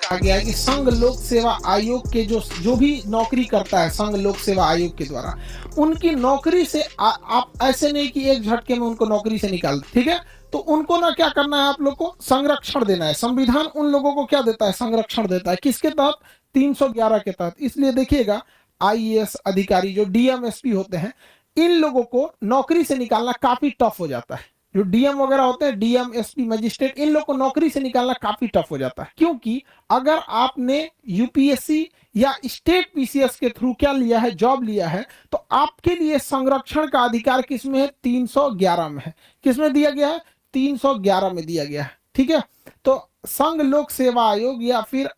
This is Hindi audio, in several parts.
कहा गया है कि संघ लोक सेवा आयोग के जो भी नौकरी करता है संघ लोक सेवा आयोग के द्वारा, उनकी नौकरी से आप ऐसे नहीं कि एक झटके में उनको नौकरी से निकाल, ठीक है। तो उनको ना क्या करना है, आप लोग को संरक्षण देना है। संविधान उन लोगों को क्या देता है, संरक्षण देता है। किसके तहत, 311 के तहत। इसलिए देखिएगा आईएएस अधिकारी जो डीएम एसपी होते हैं, इन लोगों को नौकरी से निकालना काफी टफ हो जाता है। जो डीएम वगैरह होते हैं, डीएम एसपी मजिस्ट्रेट, इन लोग को नौकरी से निकालना काफी टफ हो जाता है। क्योंकि अगर आपने यूपीएससी या स्टेट पीसीएस के थ्रू क्या लिया है, जॉब लिया है, तो आपके लिए संरक्षण का अधिकार किसमें है, 311 में है। किसमें दिया गया है, 311 में दिया गया है, ठीक है। तो संघ लोक सेवा आयोग या फिर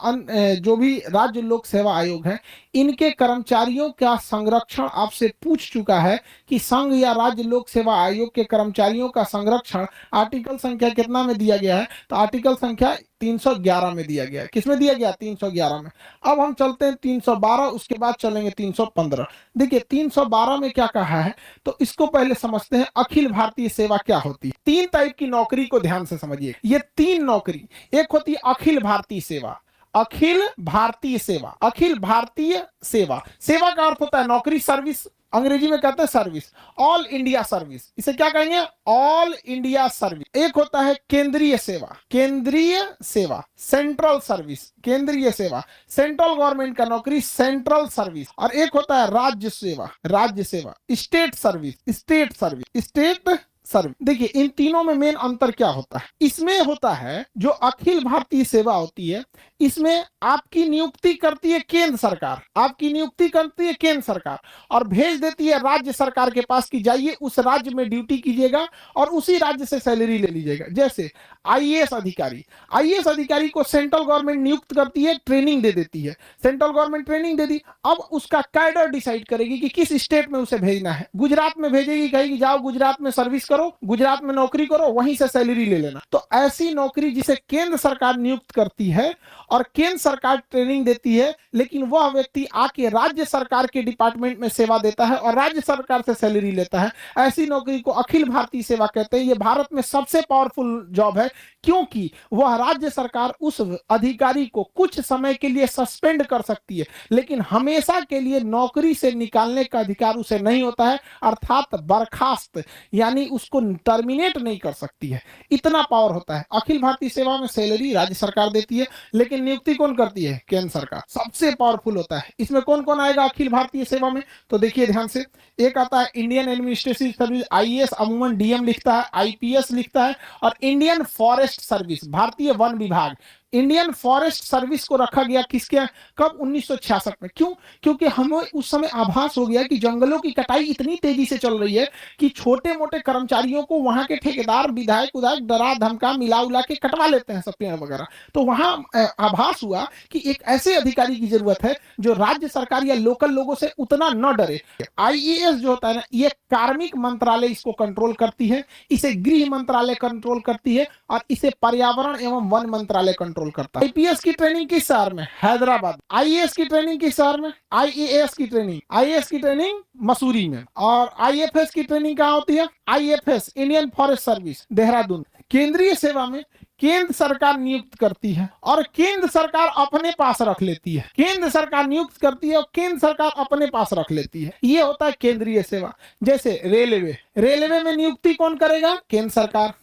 जो भी राज्य लोक सेवा आयोग है, इनके कर्मचारियों का संरक्षण आपसे पूछ चुका है कि संघ या राज्य लोक सेवा आयोग के कर्मचारियों का संरक्षण आर्टिकल संख्या कितना में दिया गया है, तो आर्टिकल संख्या 311 में दिया गया है। किसमें दिया गया, 311 में। अब हम चलते हैं 312, उसके बाद चलेंगे 315। देखिए 312 में क्या कहा है, तो इसको पहले समझते हैं। अखिल भारतीय सेवा क्या होती है। 3 टाइप की नौकरी को ध्यान से समझिए। ये 3 नौकरी, एक होती है अखिल भारतीय सेवा, अखिल भारतीय सेवा, अखिल भारतीय सेवा। सेवा का अर्थ होता है नौकरी, सर्विस, अंग्रेजी में कहते हैं सर्विस। ऑल इंडिया सर्विस, इसे क्या कहेंगे, ऑल इंडिया सर्विस। एक होता है केंद्रीय सेवा, केंद्रीय सेवा, सेंट्रल सर्विस, केंद्रीय सेवा, सेंट्रल गवर्नमेंट का नौकरी, सेंट्रल सर्विस। और एक होता है राज्य सेवा, राज्य सेवा, state service, state service, state service. देखिए इन तीनों में मेन अंतर क्या होता है। इसमें होता है जो अखिल भारतीय सेवा होती है, इसमें आपकी नियुक्ति करती है केंद्र सरकार, आपकी नियुक्ति करती है केंद्र सरकार और भेज देती है राज्य सरकार के पास कि जाइए उस राज्य में ड्यूटी कीजिएगा और उसी राज्य से सैलरी ले लीजिएगा। जैसे आईएएस अधिकारी, आईएएस अधिकारी को सेंट्रल गवर्नमेंट नियुक्त करती है, ट्रेनिंग दे देती है, सेंट्रल गवर्नमेंट ट्रेनिंग दे दी। अब उसका कैडर डिसाइड करेगी कि किस स्टेट में उसे भेजना है। गुजरात में भेजेगी, कहेगी जाओ गुजरात में सर्विस करो, गुजरात में नौकरी करो, वहीं से सैलरी ले लेना। तो ऐसी नौकरी जिसे केंद्र सरकार नियुक्त करती है और केंद्र सरकार ट्रेनिंग देती है, लेकिन वह व्यक्ति आके राज्य सरकार के डिपार्टमेंट में सेवा देता है और राज्य सरकार से सैलरी लेता है, ऐसी नौकरी को अखिल भारतीय सेवा कहते हैं। ये भारत में सबसे पावरफुल जॉब है, क्योंकि वह राज्य सरकार उस अधिकारी को कुछ समय के लिए सस्पेंड कर सकती है, लेकिन हमेशा के लिए नौकरी से निकालने का अधिकार उसे नहीं होता है, अर्थात बर्खास्त, यानी उसको टर्मिनेट नहीं कर सकती है। इतना पावर होता है। अखिल भारतीय सेवा में सैलरी राज्य सरकार देती है, लेकिन नियुक्ति कौन करती है, केंद्र सरकार। सबसे पावरफुल होता है। इसमें कौन कौन आएगा अखिल भारतीय सेवा में, तो देखिए ध्यान से। एक आता है इंडियन एडमिनिस्ट्रेटिव सर्विस, आईएएस अमूमन डीएम लिखता है, आईपीएस लिखता है। और इंडियन फॉरेस्ट सर्विस, भारतीय वन विभाग। इंडियन फॉरेस्ट सर्विस को रखा गया किसके, कब, 1966 में। क्यों, क्योंकि हमें उस समय आभास हो गया कि जंगलों की कटाई इतनी तेजी से चल रही है कि छोटे मोटे कर्मचारियों को वहां के ठेकेदार, विधायक उधायक डरा धमका मिला उला के कटवा लेते हैं सब पेड़ वगैरह। तो वहां आभास हुआ कि एक ऐसे अधिकारी की जरूरत है जो राज्य सरकार या लोकल लोगों से उतना न डरे। आईएएस जो होता है ना, ये कार्मिक मंत्रालय इसको कंट्रोल करती है, इसे गृह मंत्रालय कंट्रोल करती है और इसे पर्यावरण एवं वन मंत्रालय कंट्रोल करता है। आईपीएस की ट्रेनिंग किस शहर में, हैदराबाद। आईएएस की ट्रेनिंग किस शहर में, आईएएस की ट्रेनिंग, आईएएस की ट्रेनिंग मसूरी में। और आईएफएस की ट्रेनिंग कहाँ होती है, IFS Indian forest service, Dehradun. केंद्रीय सेवा में केंद्र सरकार नियुक्त करती है और केंद्र सरकार अपने पास रख लेती है, केंद्र सरकार नियुक्त करती है और केंद्र सरकार अपने पास रख लेती है। ये होता है केंद्रीय सेवा। जैसे रेलवे, रेलवे में नियुक्ति कौन करेगा, केंद्र सरकार,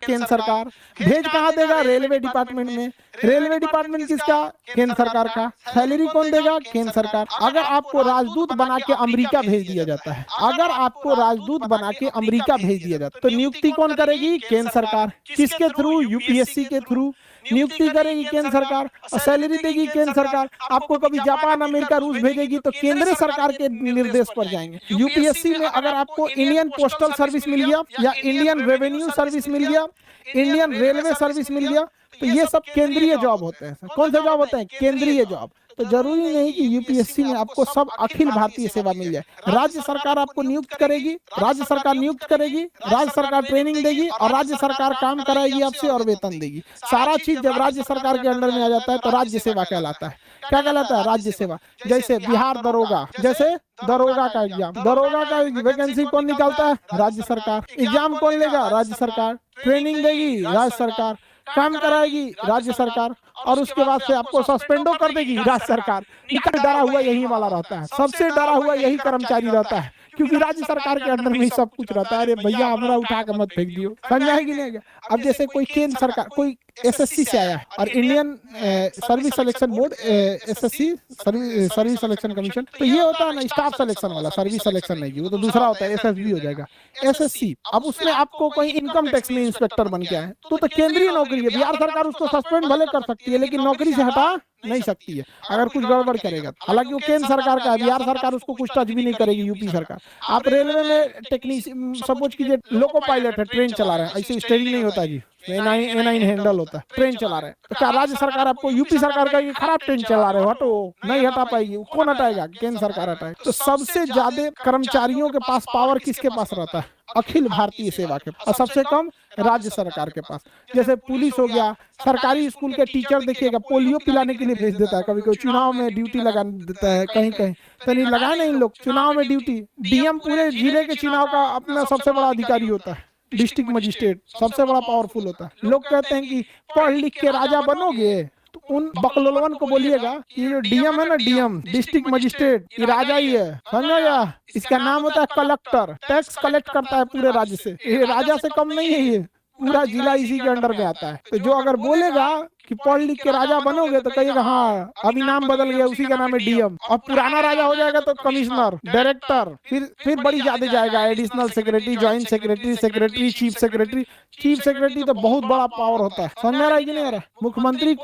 केंद्र सरकार। भेज कहाँ देगा, रेलवे डिपार्टमेंट में। रेलवे डिपार्टमेंट किसका, केंद्र सरकार का। सैलरी कौन देगा, केंद्र सरकार। अगर आपको राजदूत बना के अमेरिका भेज दिया जाता है, अगर आपको राजदूत बना के अमेरिका भेज दिया जाता है, तो नियुक्ति कौन करेगी, केंद्र सरकार। किसके थ्रू, यूपीएससी के थ्रू नियुक्ति करेगी केंद्र सरकार और सैलरी देगी केंद्र सरकार। आपको कभी जापान, अमेरिका, रूस भेजेगी तो केंद्र सरकार के निर्देश पर जाएंगे। यूपीएससी में अगर आपको इंडियन पोस्टल सर्विस मिल गया या इंडियन रेवेन्यू सर्विस मिल गया, इंडियन रेलवे सर्विस मिल गया, तो ये सब केंद्रीय जॉब होते हैं। कौन से जॉब होते हैं, केंद्रीय जॉब। तो जरूरी नहीं कि यूपीएससी में आपको सब अखिल भारतीय सेवा मिल जाए। राज्य सरकार आपको नियुक्त करेगी, राज्य सरकार नियुक्त करेगी, राज्य सरकार ट्रेनिंग देगी और राज्य सरकार काम कराएगी आपसे और वेतन देगी। सारा चीज जब राज्य सरकार के अंडर में आ जाता है तो राज्य सेवा कहलाता है। क्या कहलाता है, राज्य सेवा। जैसे बिहार दरोगा, जैसे दरोगा का एग्जाम, दरोगा का वैकेंसी कौन निकालता है, राज्य सरकार। एग्जाम कौन लेगा, राज्य सरकार। ट्रेनिंग देगी राज्य सरकार। काम कराएगी राज्य सरकार, और उसके बाद से आपको सस्पेंडो कर देगी राज्य सरकार। निकल डरा हुआ यही वाला रहता है, सबसे डरा हुआ यही कर्मचारी रहता है, क्योंकि राज्य सरकार के अंडर में ही सब कुछ रहता है। अरे भैया हमारा उठा के मत फेंक दियो, समझा है कि नहीं? अब जैसे कोई केंद्र सरकार, कोई एसएससी से आया है और Indian service selection board, SSC service selection commission, तो ये होता है ना स्टाफ सिलेक्शन वाला, सर्विस सिलेक्शन नहीं, वो तो दूसरा होता है, एसएसबी हो जाएगा, एसएससी। अब उसमें आपको कोई इनकम टैक्स में इंस्पेक्टर बन के आए तो केंद्रीय नौकरी है, बिहार सरकार उसको सस्पेंड भले कर सकती है लेकिन नौकरी से हटा नहीं सकती है अगर कुछ गड़बड़ करेगा। हालांकि वो केंद्र सरकार का है, बिहार सरकार उसको कुछ टच भी नहीं करेगी, यूपी सरकार। आप रेलवे में टेक्नीशियन सपोज कीजिए, लोको पायलट है, ट्रेन चला रहे हैं, ऐसे स्टेयरिंग नहीं होता जी, A9 हैंडल होता है, ट्रेन चला रहे हैं, तो क्या राज्य सरकार आपको, यूपी सरकार का ये खराब ट्रेन चला रहे हो हटो, नहीं हटा पाएगी? कौन हटाएगा? केंद्र सरकार हटाएगी। तो सबसे ज्यादा कर्मचारियों के पास पावर किसके पास रहता है? अखिल भारतीय सेवा के, और सबसे कम राज्य सरकार के पास। जैसे पुलिस हो गया, सरकारी स्कूल के टीचर देखिएगा पोलियो पिलाने के लिए भेज देता है, कभी कोई चुनाव में ड्यूटी लगा देता है, कहीं कहीं तो नहीं लगाए नहीं लोग चुनाव में ड्यूटी। डीएम पूरे जिले के चुनाव का अपना सबसे बड़ा अधिकारी होता है, डिस्ट्रिक्ट मजिस्ट्रेट सबसे बड़ा पावरफुल होता है। लोग कहते हैं कि पढ़ लिख के राजा बनोगे, तो उन बकलोलवन को बोलिएगा कि ये डीएम है ना, डीएम डिस्ट्रिक्ट मजिस्ट्रेट, ये राजा ही है, समझो या? इसका नाम होता है कलेक्टर, टैक्स कलेक्ट करता है पूरे राज्य से, ये राजा से कम नहीं है, ये पूरा जिला इसी के अंडर में आता है। तो जो अगर बोलेगा कि पढ़ लिख के राजा बनोगे तो कहिएगा हाँ अभी नाम बदल गया, उसी का नाम है डीएम। और पुराना राजा हो जाएगा तो कमिश्नर, डायरेक्टर, फिर बड़ी ज्यादा जाएगा, additional secretary, joint secretary, secretary, chief secretary. Chief secretary तो बहुत बड़ा पावर होता है, समझ आ रहा है कि नहीं आ रहा? मुख्यमंत्री कोई